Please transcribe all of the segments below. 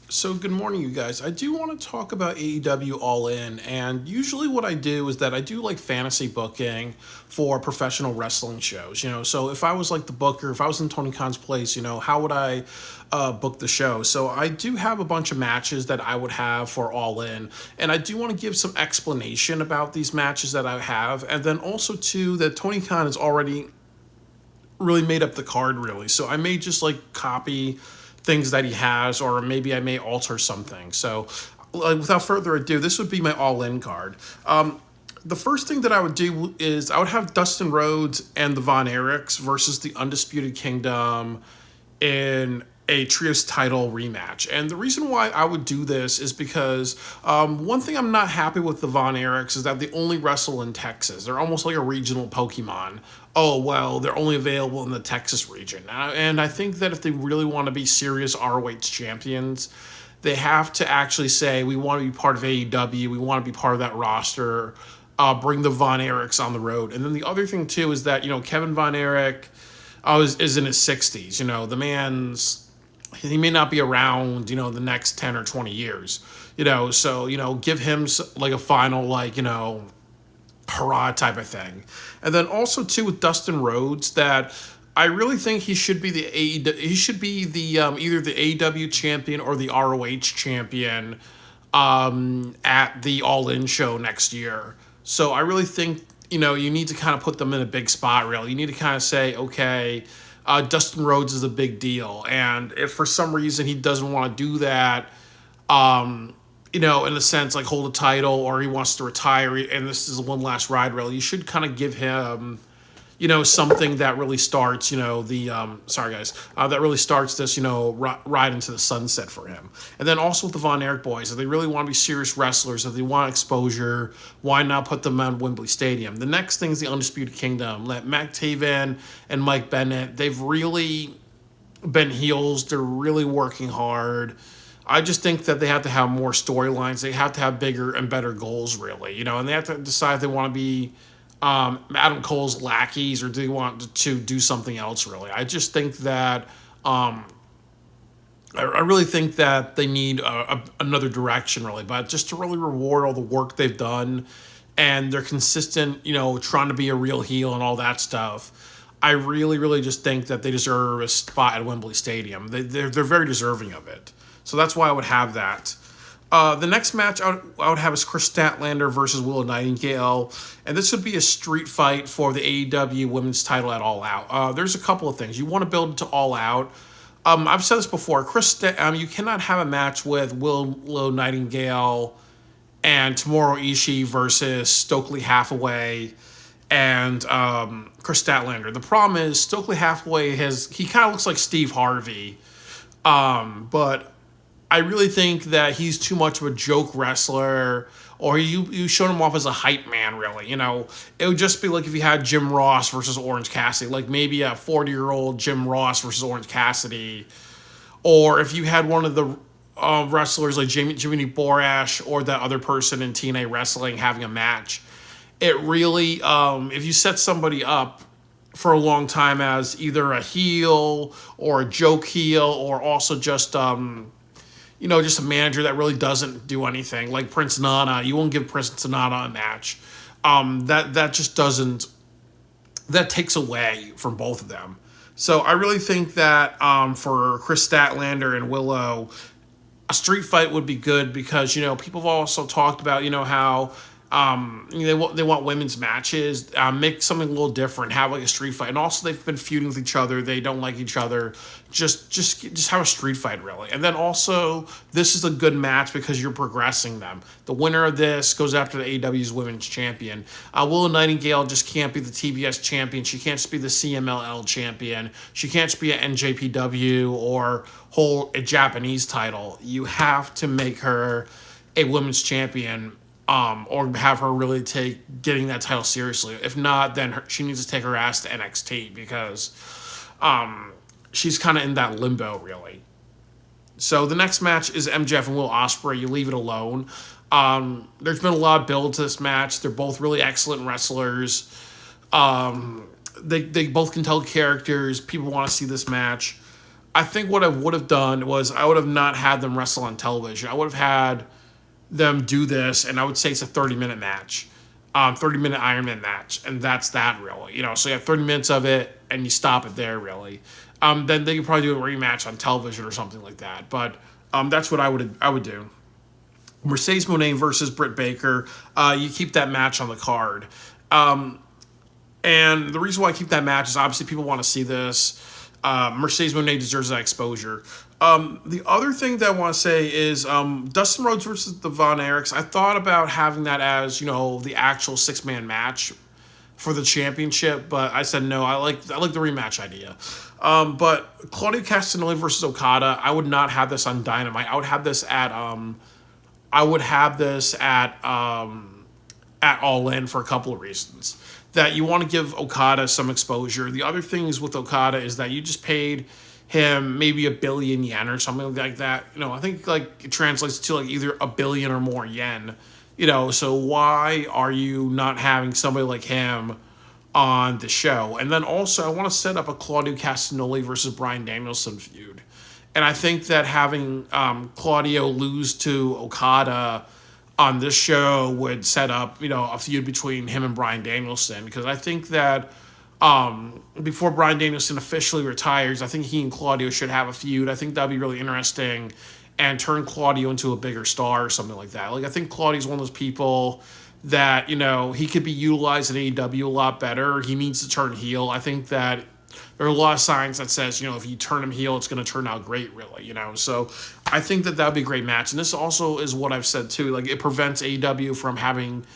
So good morning, you guys. I do want to talk about AEW All In, and usually what I do is that I do like fantasy booking for professional wrestling shows. So if I was like the booker, if I was in Tony Khan's place, how would I book the show? So I do have a bunch of matches that I would have for All In, and I do want to give some explanation about these matches that I have, and then also too that Tony Khan has already really made up the card really. So I may just like copy things that he has, or maybe I may alter something. So without further ado, this would be my all in card. The first thing that I would do is I would have Dustin Rhodes and the Von Erichs versus the Undisputed Kingdom in a trios title rematch. And the reason why I would do this is because one thing I'm not happy with the Von Erichs is that they only wrestle in Texas. They're almost like a regional Pokemon. Oh, well, they're only available in the Texas region. And I think that if they really want to be serious ROH champions, they have to actually say, we want to be part of AEW, we want to be part of that roster, bring the Von Erichs on the road. And then the other thing, too, is that, Kevin Von Erich is in his 60s. The man's he may not be around, the next 10 or 20 years, so, give him like a final, like, hurrah type of thing. And then also too with Dustin Rhodes that I really think he should be the he should be the either the AEW champion or the ROH champion at the All In show next year. So I really think you need to kind of put them in a big spot. Really, you need to kind of say, okay, Dustin Rhodes is a big deal, and if for some reason he doesn't want to do that, in a sense, like hold a title, or he wants to retire, and this is one last ride, really, you should kind of give him, something that really starts, sorry guys, that really starts this, ride into the sunset for him. And then also with the Von Erich boys, if they really want to be serious wrestlers, if they want exposure, why not put them at Wembley Stadium? The next thing is the Undisputed Kingdom. Let Matt Taven and Mike Bennett, they've really been heels. They're really working hard. I just think that they have to have more storylines. They have to have bigger and better goals, really. And they have to decide if they want to be Adam Cole's lackeys or do they want to do something else, really. I just think that I really think that they need another direction, really. But just to really reward all the work they've done and they're consistent, trying to be a real heel and all that stuff, I really, really just think that they deserve a spot at Wembley Stadium. They're very deserving of it. So that's why I would have that. The next match I would have is Chris Statlander versus Willow Nightingale. And this would be a street fight for the AEW women's title at All Out. There's a couple of things. You want to build it to All Out. I've said this before. You cannot have a match with Willow Nightingale and Tomohiro Ishii versus Stokely Hathaway and Chris Statlander. The problem is Stokely Hathaway he kind of looks like Steve Harvey. But I really think that he's too much of a joke wrestler, or you showed him off as a hype man, really. It would just be like if you had Jim Ross versus Orange Cassidy, like maybe a 40-year-old Jim Ross versus Orange Cassidy, or if you had one of the wrestlers like Jimmy Borash or that other person in TNA Wrestling having a match. It really, if you set somebody up for a long time as either a heel or a joke heel, or also just just a manager that really doesn't do anything, like Prince Nana. You won't give Prince Nana a match. That just doesn't. That takes away from both of them. So I really think that for Chris Statlander and Willow, a street fight would be good because people have also talked about how they want women's matches. Make something a little different. Have like a street fight, and also they've been feuding with each other. They don't like each other. Just have a street fight, really. And then also this is a good match because you're progressing them. The winner of this goes after the AEW's Women's Champion. Willow Nightingale just can't be the TBS champion. She can't just be the CMLL champion. She can't just be an NJPW or hold a Japanese title. You have to make her a women's champion. Or have her really take getting that title seriously. If not, then she needs to take her ass to NXT because she's kind of in that limbo, really. So the next match is MJF and Will Ospreay. You leave it alone. There's been a lot of build to this match. They're both really excellent wrestlers. They both can tell characters. People want to see this match. I think what I would have done was I would have not had them wrestle on television. I would have had them do this, and I would say it's a 30-minute match, 30-minute Iron Man match, and that's that really. So you have 30 minutes of it, and you stop it there really. Then they could probably do a rematch on television or something like that. But that's what I would do. Mercedes Moné versus Britt Baker. You keep that match on the card. And the reason why I keep that match is obviously people want to see this. Mercedes Moné deserves that exposure. The other thing that I want to say is Dustin Rhodes versus the Von Erichs. I thought about having that as the actual 6-man match for the championship, but I said no. I like the rematch idea. But Claudio Castagnoli versus Okada. I would not have this on Dynamite. I would have this at All In for a couple of reasons. That you want to give Okada some exposure. The other things with Okada is that you just paid him maybe 1 billion yen or something like that. I think it translates to either 1 billion or more yen. So why are you not having somebody like him on the show? And then also I want to set up a Claudio Castagnoli versus Bryan Danielson feud. And I think that having Claudio lose to Okada on this show would set up, a feud between him and Bryan Danielson. Because I think that before Bryan Danielson officially retires, I think he and Claudio should have a feud. I think that'd be really interesting and turn Claudio into a bigger star or something like that. I think Claudio's one of those people that, he could be utilized in AEW a lot better. He needs to turn heel. I think that there are a lot of signs that says, if you turn him heel, it's going to turn out great, really, So I think that would be a great match. And this also is what I've said, too. It prevents AEW from having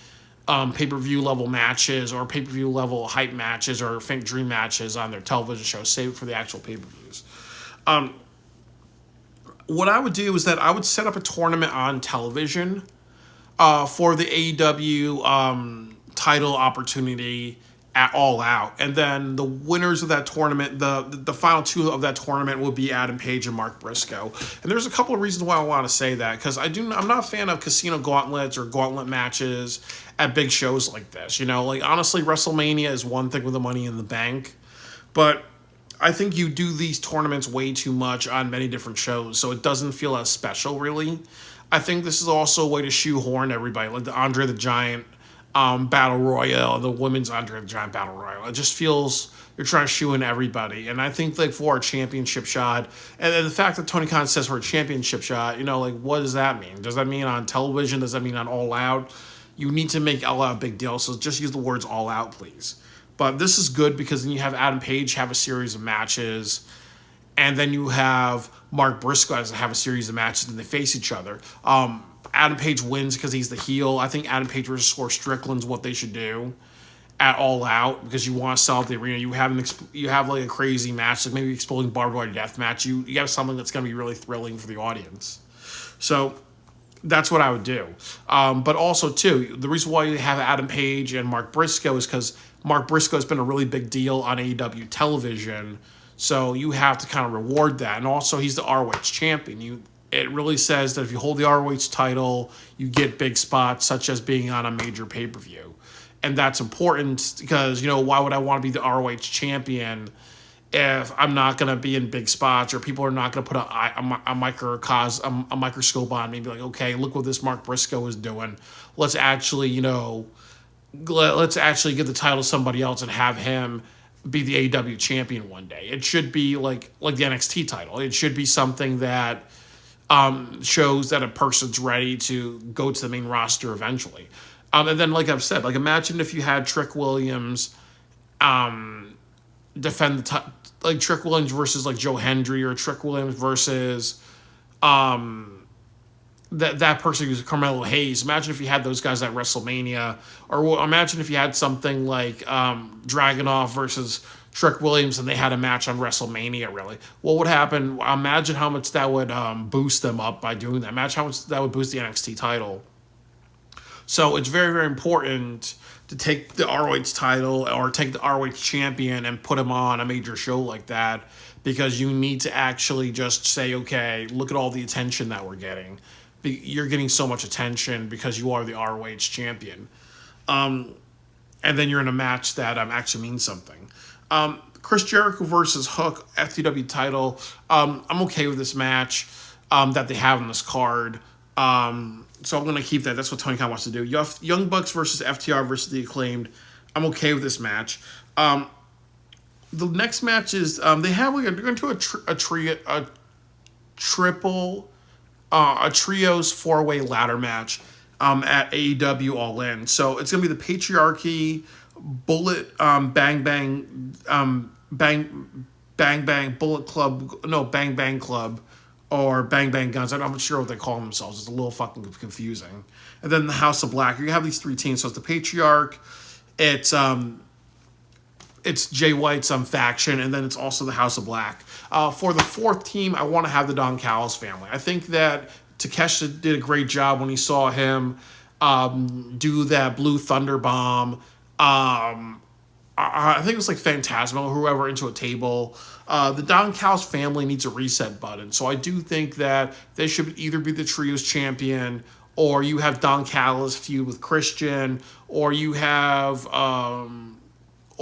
pay-per-view level matches or pay-per-view level hype matches or fake dream matches on their television show. Save it for the actual pay-per-views. What I would do is that I would set up a tournament on television for the AEW title opportunity at All Out, and then the winners of that tournament, the final two of that tournament, will be Adam Page and Mark Briscoe. And there's a couple of reasons why I want to say that, because I'm not a fan of casino gauntlets or gauntlet matches at big shows like this. Honestly, WrestleMania is one thing with the Money in the Bank, but I think you do these tournaments way too much on many different shows, so it doesn't feel as special, really. I think this is also a way to shoehorn everybody, like the Andre the Giant Battle Royale, the women's Andre the Giant Battle Royale. It just feels you're trying to shoe in everybody. And I think for a championship shot, and the fact that Tony Khan says for a championship shot, what does that mean? Does that mean on television? Does that mean on All Out? You need to make All Out a big deal, so just use the words All Out, please. But this is good because then you have Adam Page have a series of matches, and then you have Mark Briscoe have a series of matches, and they face each other. Adam Page wins because he's the heel. I think Adam Page versus Score Strickland's what they should do at All Out, because you want to sell out the arena. You have a crazy match, like maybe exploding barbed wire death match. You have something that's going to be really thrilling for the audience. So that's what I would do. But also, too, the reason why you have Adam Page and Mark Briscoe is because Mark Briscoe has been a really big deal on AEW television. So you have to kind of reward that. And also, he's the ROH champion. It really says that if you hold the ROH title, you get big spots, such as being on a major pay-per-view. And that's important because, why would I want to be the ROH champion if I'm not going to be in big spots, or people are not going to put a microscope on me and be like, okay, look what this Mark Briscoe is doing. Let's actually, let's actually give the title to somebody else and have him be the AEW champion one day. It should be like the NXT title. It should be something that shows that a person's ready to go to the main roster eventually. And then, like I've said, imagine if you had Trick Williams defend the title, Trick Williams versus Joe Hendry, or Trick Williams versus that person who's Carmelo Hayes. Imagine if you had those guys at WrestleMania, or imagine if you had something like Dragunov versus Trick Williams and they had a match on WrestleMania, really. What would happen? Imagine how much that would boost them up by doing that. Imagine how much that would boost the NXT title. So it's very, very important to take the ROH title or take the ROH champion and put him on a major show like that, because you need to actually just say, okay, look at all the attention that we're getting. You're getting so much attention because you are the ROH champion. And then you're in a match that actually means something. Chris Jericho versus Hook FTW title. I'm okay with this match that they have on this card. So I'm gonna keep that. That's what Tony Khan wants to do. You have Young Bucks versus FTR versus the Acclaimed. I'm okay with this match. The next match is they have like they're going to do a triple a trios 4-way ladder match at AEW All In. So it's gonna be the Patriarchy, Bullet Bang Bang Bullet Club, no Bang Bang Club, or Bang Bang Guns. I'm not sure what they call themselves. It's a little fucking confusing. And then the House of Black. You have these three teams. So it's the Patriarch, it's Jay White's faction, and then it's also the House of Black. For the fourth team, I want to have the Don Callis family. I think that Takeshita did a great job when he saw him do that Blue Thunder Bomb. I think it was like Phantasmo or whoever into a table. The Don Callis family needs a reset button. So I do think that they should either be the Trios champion, or you have Don Callis feud with Christian, or you have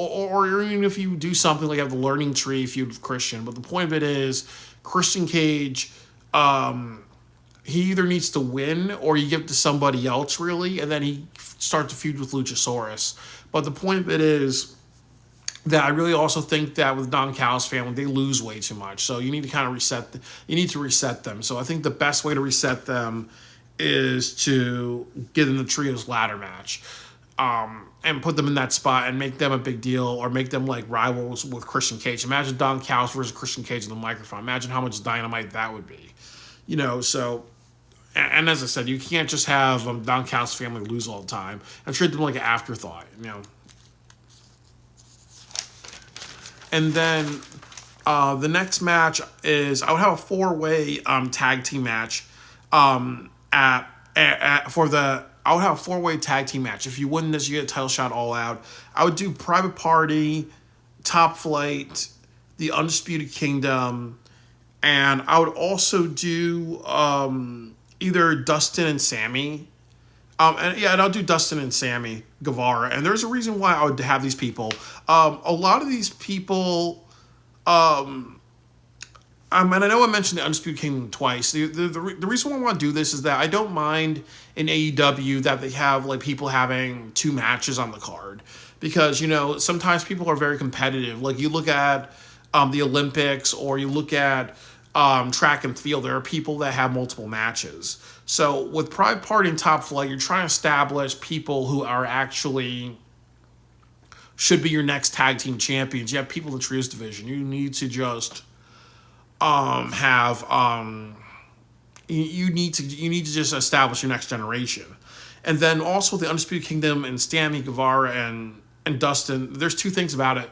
or even if you do something like have the Learning Tree feud with Christian. But the point of it is, Christian Cage, he either needs to win or you give it to somebody else, really, and then he starts to feud with Luchasaurus. But the point of it is that I really also think that with Don Callis' family, they lose way too much. So you need to kind of you need to reset them. So I think the best way to reset them is to get in the trios ladder match. And put them in that spot and make them a big deal, or make them like rivals with Christian Cage. Imagine Don Callis versus Christian Cage on the microphone. Imagine how much dynamite that would be. So, and as I said, you can't just have Don Callis' family lose all the time and treat them like an afterthought. And then the next match is I would have a 4-way tag team match I would have a 4-way tag team match. If you win this, you get a title shot all out. I would do Private Party, Top Flight, the Undisputed Kingdom, and I would also do either Dustin and Sammy. And I'll do Dustin and Sammy Guevara. And there's a reason why I would have these people. A lot of these people, and I know I mentioned the Undisputed Kingdom twice. The reason why I want to do this is that I don't mind in AEW that they have like people having 2 matches on the card, because sometimes people are very competitive. Like you look at the Olympics, or you look at track and field. There are people that have multiple matches. So with Private Party and Top Flight, you're trying to establish people who are actually should be your next tag team champions. You have people in the trios division. You need to just you need to just establish your next generation. And then also the Undisputed Kingdom and Sammy Guevara and Dustin, there's 2 things about it.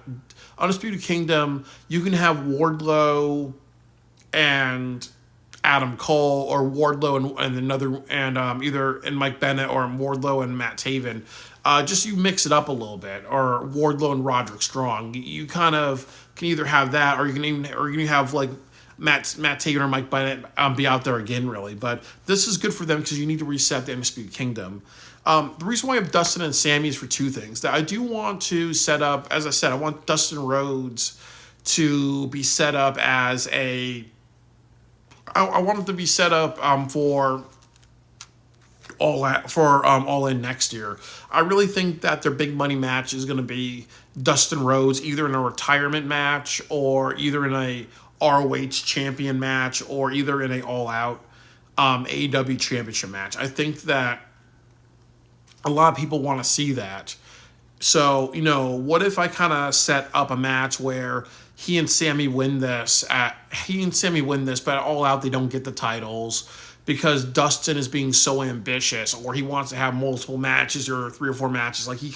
Undisputed Kingdom, you can have Wardlow and Adam Cole, or Wardlow and another, and either Mike Bennett, or Wardlow and Matt Taven. Just you mix it up a little bit, or Wardlow and Roderick Strong. You kind of can either have that, or you can have like Matt Taven or Mike Bennett be out there again, really. But this is good for them because you need to reset the Undisputed Kingdom. The reason why I have Dustin and Sammy is for 2 things. That I do want to set up, as I said, I want Dustin Rhodes to be set up as I want him to be set up for All In next year. I really think that their big money match is going to be Dustin Rhodes, either in a retirement match, or either in a ROH champion match, or either in a all-out AEW championship match. I think that a lot of people want to see that. So, what if I kind of set up a match where he and Sammy win this, but at All Out they don't get the titles because Dustin is being so ambitious, or he wants to have multiple matches or 3 or 4 matches. Like he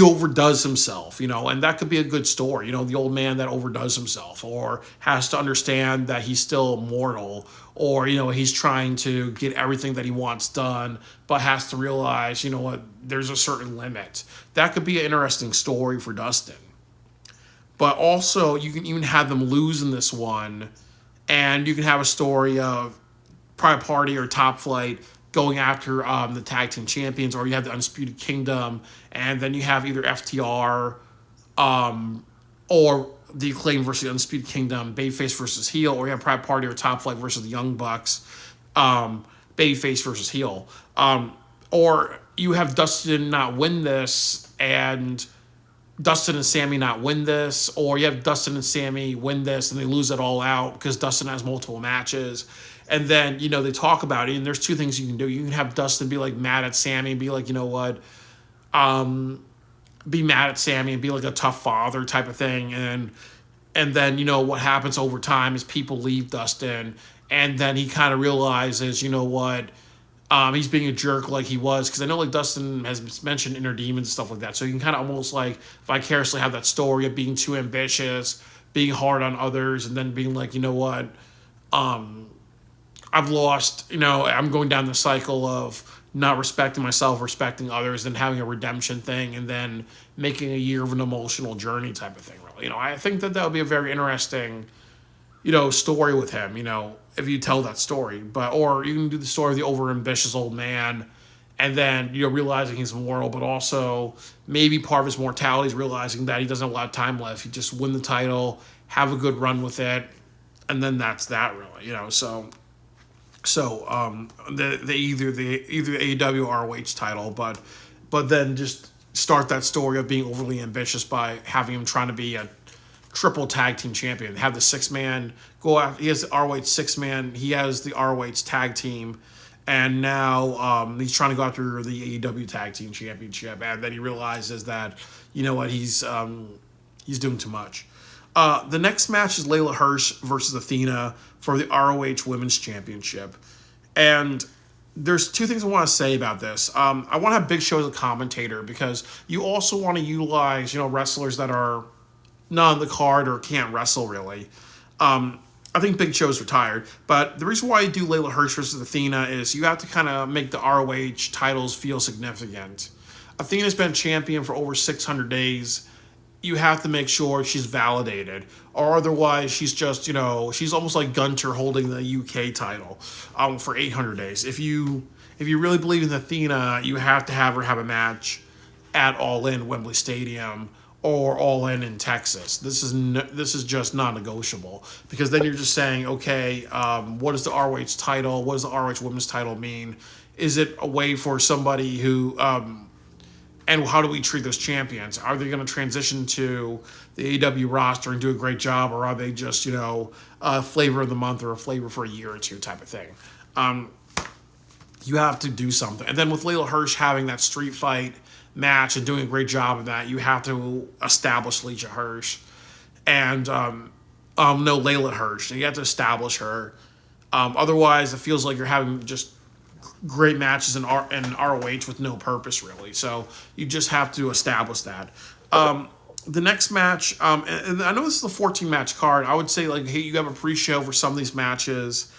overdoes himself, and that could be a good story. The old man that overdoes himself, or has to understand that he's still mortal, or, he's trying to get everything that he wants done, but has to realize, there's a certain limit. That could be an interesting story for Dustin. But also, you can even have them lose in this one, and you can have a story of Private Party or Top Flight going after the tag team champions, or you have the Undisputed Kingdom, and then you have either FTR or the Acclaim versus the Undisputed Kingdom, Babyface versus heel, or you have Private Party or Top Flight versus the Young Bucks, Babyface versus heel. Or you have Dustin not win this and Dustin and Sammy not win this, or you have Dustin and Sammy win this and they lose it all out because Dustin has multiple matches. And then, they talk about it, and there's two things you can do. You can have Dustin be like mad at Sammy and be like, you know what, be mad at Sammy and be like a tough father type of thing. And then, what happens over time is people leave Dustin, and then he kind of realizes, you know what, he's being a jerk like he was, because I know like Dustin has mentioned inner demons and stuff like that. So you can kind of almost like vicariously have that story of being too ambitious, being hard on others, and then being like, you know what, I've lost, I'm going down the cycle of not respecting myself, respecting others, and having a redemption thing, and then making a year of an emotional journey type of thing. Really, I think that would be a very interesting, story with him. If you tell that story, or you can do the story of the overambitious old man, and then realizing he's mortal, but also maybe part of his mortality is realizing that he doesn't have a lot of time left. He just win the title, have a good run with it, and then that's that. Really, the either the AEW or ROH title, but then just start that story of being overly ambitious by having him trying to be a triple tag team champion. Have the 6-man go out. He has the ROH 6-man. He has the ROH tag team, and now he's trying to go after the AEW tag team championship. And then he realizes that he's doing too much. The next match is Layla Hirsch versus Athena for the ROH Women's Championship. And there's two things I want to say about this. I want to have Big Show as a commentator, because you also want to utilize, wrestlers that are not on the card or can't wrestle really. I think Big Show's retired, but the reason why you do Layla Hirsch versus Athena is you have to kind of make the ROH titles feel significant. Athena's been champion for over 600 days. You have to make sure she's validated, or otherwise she's just, she's almost like Gunter holding the UK title for 800 days. If you really believe in Athena, you have to have her have a match at All In Wembley Stadium or All In Texas. This is just non-negotiable, because then you're just saying, okay, what is the ROH title? What does the ROH Women's title mean? Is it a way for somebody who and how do we treat those champions? Are they going to transition to the AEW roster and do a great job, or are they just, a flavor of the month or a flavor for a year or two type of thing? You have to do something. And then with Layla Hirsch having that street fight match and doing a great job of that, you have to establish Layla Hirsch. And, Layla Hirsch. You have to establish her. Otherwise, it feels like you're having just great matches in ROH with no purpose, really. So you just have to establish that. The next match, and I know this is a 14-match card. I would say, like, hey, you have a pre-show for some of these matches.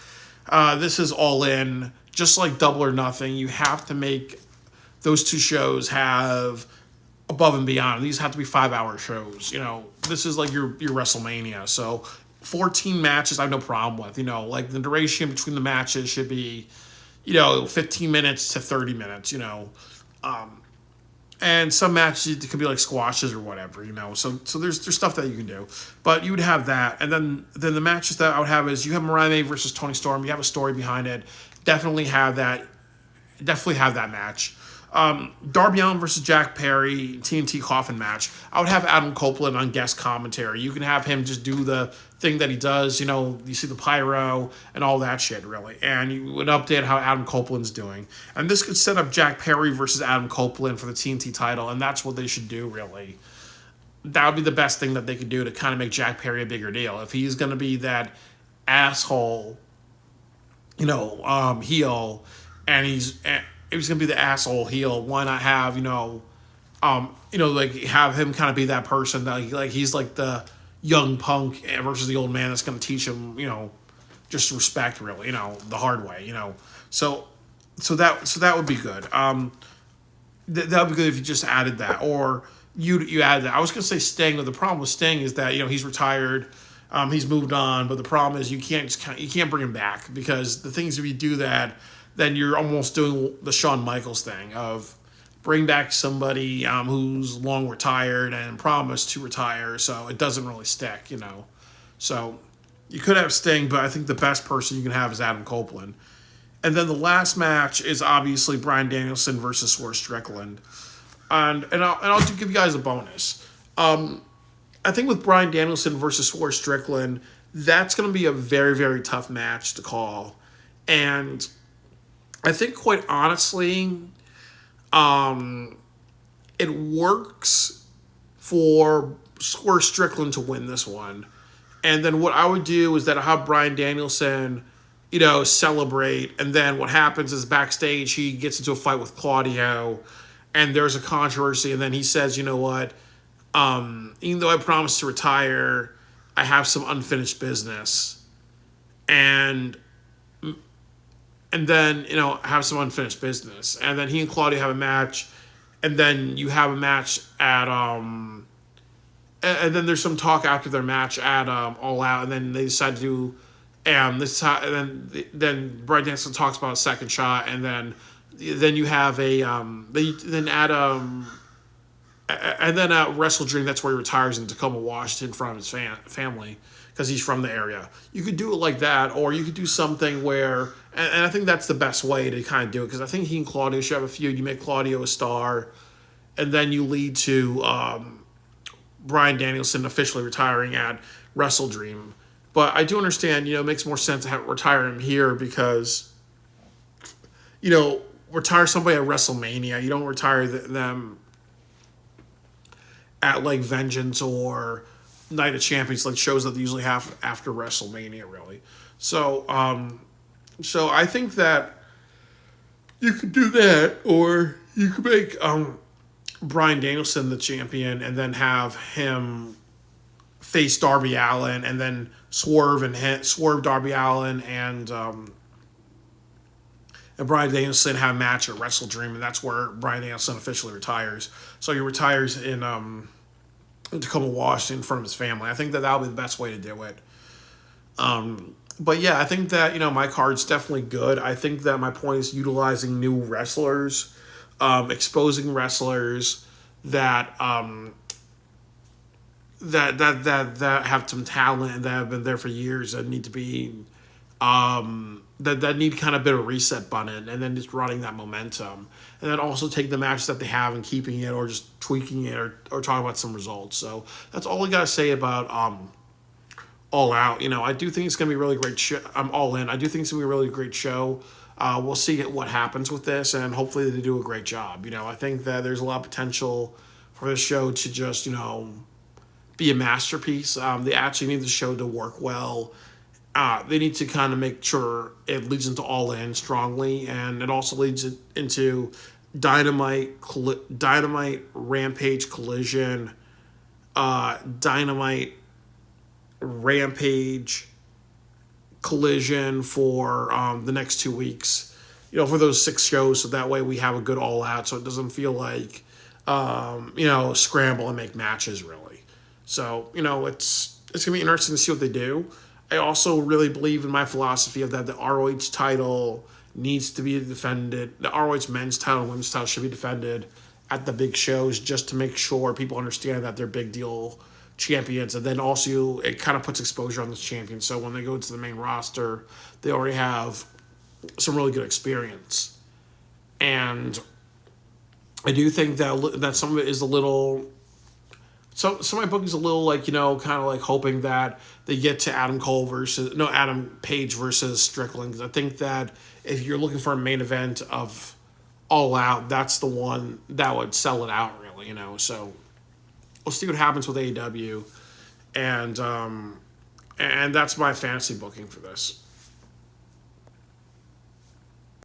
This is All In. Just like Double or Nothing, you have to make those two shows have above and beyond. These have to be 5-hour shows. This is like your WrestleMania. So 14 matches I have no problem with. Like the duration between the matches should be 15 minutes to 30 minutes, and some matches it could be like squashes or whatever, So there's stuff that you can do, but you would have that, and then the matches that I would have is you have Mariah May versus Toni Storm. You have a story behind it. Definitely have that match. Darby Allin versus Jack Perry TNT Coffin match. I would have Adam Copeland on guest commentary. You can have him just do the thing that he does. You see the pyro and all that shit, really. And you would update how Adam Copeland's doing. And this could set up Jack Perry versus Adam Copeland for the TNT title, and that's what they should do, really. That would be the best thing that they could do to kind of make Jack Perry a bigger deal. If he's going to be that asshole, heel, and he's going to be the asshole heel, why not have, like have him kind of be that person that like he's like the young punk versus the old man that's going to teach him, just respect, really, the hard way, So that would be good. That would be good if you just added that, or you added that. I was going to say Sting, but the problem with Sting is that he's retired, he's moved on, but the problem is you can't bring him back, because the things if you do that, then you're almost doing the Shawn Michaels thing of bring back somebody who's long retired and promised to retire, so it doesn't really stick, you know. So you could have Sting, but I think the best person you can have is Adam Copeland. And then the last match is obviously Bryan Danielson versus Swerve Strickland. And I'll give you guys a bonus. I think with Bryan Danielson versus Swerve Strickland, that's going to be a very, very tough match to call. And I think, quite honestly, it works for Swerve Strickland to win this one. And then what I would do is that I have Bryan Danielson, celebrate. And then what happens is backstage, he gets into a fight with Claudio, and there's a controversy. And then he says, you know what? Even though I promised to retire, I have some unfinished business. And then, have some unfinished business. And then he and Claudio have a match. And then you have a match at, and then there's some talk after their match at All Out. And then they decide to do, this time, and then Bryan Danielson talks about a second shot. And then you have and then at Wrestle Dream, that's where he retires in Tacoma, Washington, from his family, because he's from the area. You could do it like that, or you could do something where, and I think that's the best way to kind of do it, because I think he and Claudio should have a feud. You make Claudio a star, and then you lead to Bryan Danielson officially retiring at Wrestle Dream. But I do understand, it makes more sense to retire him here because, retire somebody at WrestleMania. You don't retire them at like Vengeance or Night of Champions, like shows that they usually have after WrestleMania, really. So I think that you could do that, or you could make Bryan Danielson the champion and then have him face Darby Allin, and then Swerve Darby Allin and Bryan Danielson have a match at Wrestle Dream, and that's where Bryan Danielson officially retires. So he retires in Tacoma, Washington, in front of his family. I think that would be the best way to do it. But yeah, I think that, my card's definitely good. I think that my point is utilizing new wrestlers, exposing wrestlers that that have some talent and that have been there for years and need to be that need kind of a bit of a reset button, and then just running that momentum, and then also take the matches that they have and keeping it, or just tweaking it, or talking about some results. So that's all I gotta say about All Out. I do think it's gonna be a really great show. I'm All In. I do think it's gonna be a really great show. We'll see what happens with this, and hopefully they do a great job. I think that there's a lot of potential for this show to just be a masterpiece. They actually need the show to work well. They need to kind of make sure it leads into All In strongly, and it also leads into Dynamite, Rampage, Collision, Dynamite, Rampage, Collision for the next 2 weeks. For those 6 shows, so that way we have a good All Out, so it doesn't feel like scramble and make matches, really. So it's gonna be interesting to see what they do. I also really believe in my philosophy of that the ROH title needs to be defended. The ROH men's title and women's title should be defended at the big shows, just to make sure people understand that they're big deal champions. And then also it kind of puts exposure on the champions. So when they go to the main roster, they already have some really good experience. And I do think that some of it is a little... So some of my booking's a little kind of like hoping that they get to Adam Page versus Strickland. Because I think that if you're looking for a main event of All Out, that's the one that would sell it out, really. So we'll see what happens with AEW, and that's my fantasy booking for this.